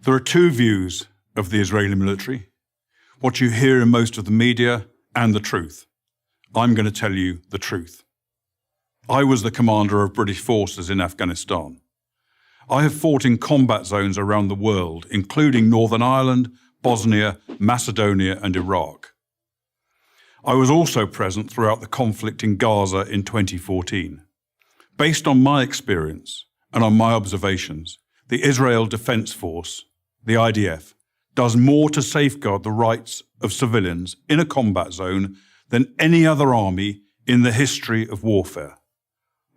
There are two views of the Israeli military, what you hear in most of the media and the truth. I'm going to tell you the truth. I was the commander of British forces in Afghanistan. I have fought in combat zones around the world, including Northern Ireland, Bosnia, Macedonia, and Iraq. I was also present throughout the conflict in Gaza in 2014. Based on my experience and on my observations, the Israel Defense Force, the IDF, does more to safeguard the rights of civilians in a combat zone than any other army in the history of warfare.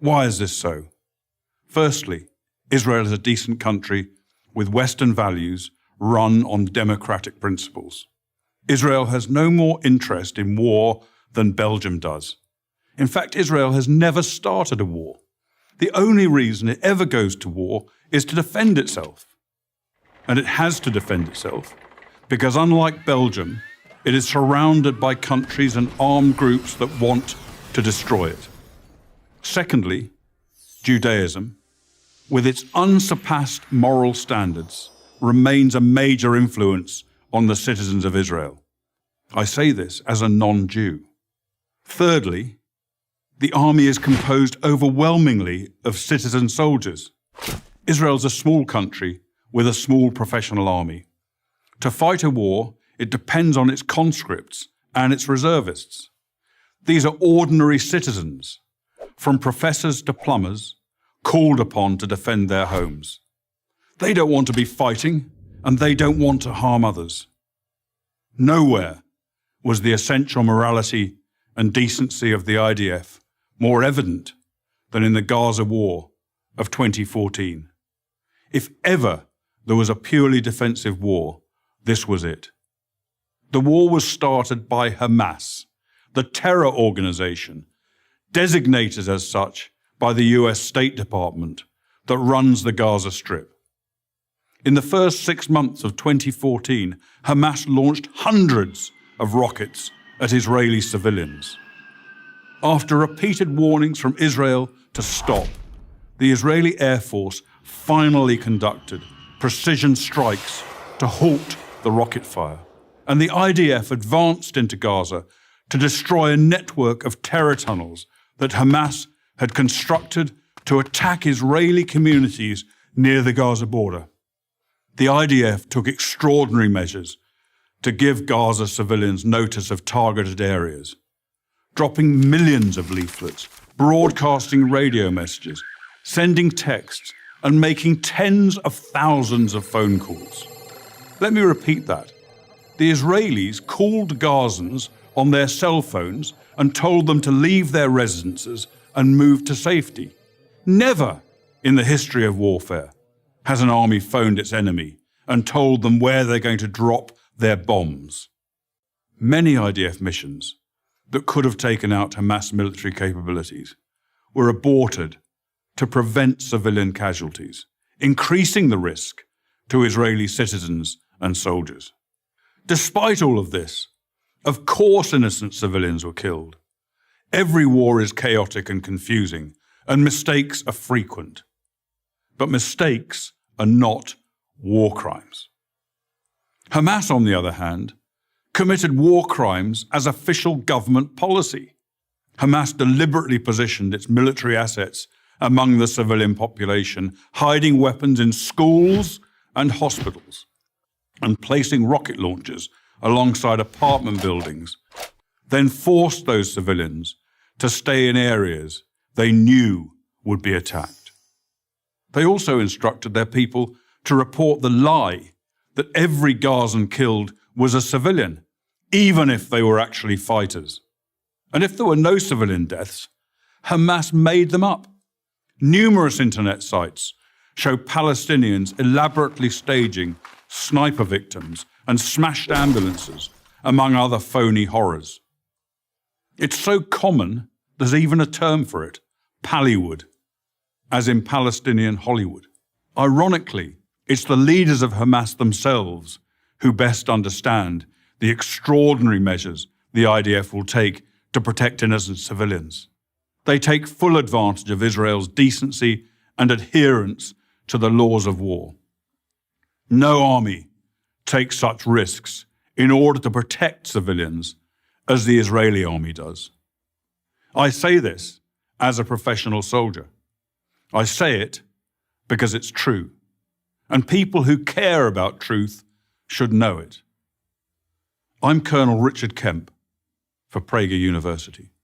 Why is this so? Firstly, Israel is a decent country with Western values run on democratic principles. Israel has no more interest in war than Belgium does. In fact, Israel has never started a war. The only reason it ever goes to war is to defend itself. And it has to defend itself because, unlike Belgium, it is surrounded by countries and armed groups that want to destroy it. Secondly, Judaism, with its unsurpassed moral standards, remains a major influence on the citizens of Israel. I say this as a non-Jew. Thirdly, the army is composed overwhelmingly of citizen soldiers. Israel's a small country with a small professional army. To fight a war, it depends on its conscripts and its reservists. These are ordinary citizens, from professors to plumbers, called upon to defend their homes. They don't want to be fighting, and they don't want to harm others. Nowhere was the essential morality and decency of the IDF more evident than in the Gaza war of 2014. If ever there was a purely defensive war, this was it. The war was started by Hamas, the terror organization, designated as such by the US State Department that runs the Gaza Strip. In the first 6 months of 2014, Hamas launched hundreds of rockets at Israeli civilians. After repeated warnings from Israel to stop, the Israeli Air Force finally conducted precision strikes to halt the rocket fire, and the IDF advanced into Gaza to destroy a network of terror tunnels that Hamas had constructed to attack Israeli communities near the Gaza border. The IDF took extraordinary measures to give Gaza civilians notice of targeted areas, dropping millions of leaflets, broadcasting radio messages, sending texts, and making tens of thousands of phone calls. Let me repeat that. The Israelis called Gazans on their cell phones and told them to leave their residences and move to safety. Never in the history of warfare has an army phoned its enemy and told them where they're going to drop their bombs. Many IDF missions that could have taken out Hamas military capabilities were aborted to prevent civilian casualties, increasing the risk to Israeli citizens and soldiers. Despite all of this, of course innocent civilians were killed. Every war is chaotic and confusing, and mistakes are frequent. But mistakes are not war crimes. Hamas, on the other hand, committed war crimes as official government policy. Hamas deliberately positioned its military assets among the civilian population, hiding weapons in schools and hospitals, and placing rocket launchers alongside apartment buildings, then forced those civilians to stay in areas they knew would be attacked. They also instructed their people to report the lie that every Gazan killed was a civilian, even if they were actually fighters. And if there were no civilian deaths, Hamas made them up. Numerous internet sites show Palestinians elaborately staging sniper victims and smashed ambulances, among other phony horrors. It's so common, there's even a term for it, Pallywood, as in Palestinian Hollywood. Ironically, it's the leaders of Hamas themselves who best understand the extraordinary measures the IDF will take to protect innocent civilians. They take full advantage of Israel's decency and adherence to the laws of war. No army takes such risks in order to protect civilians as the Israeli army does. I say this as a professional soldier. I say it because it's true, and people who care about truth should know it. I'm Colonel Richard Kemp for Prager University.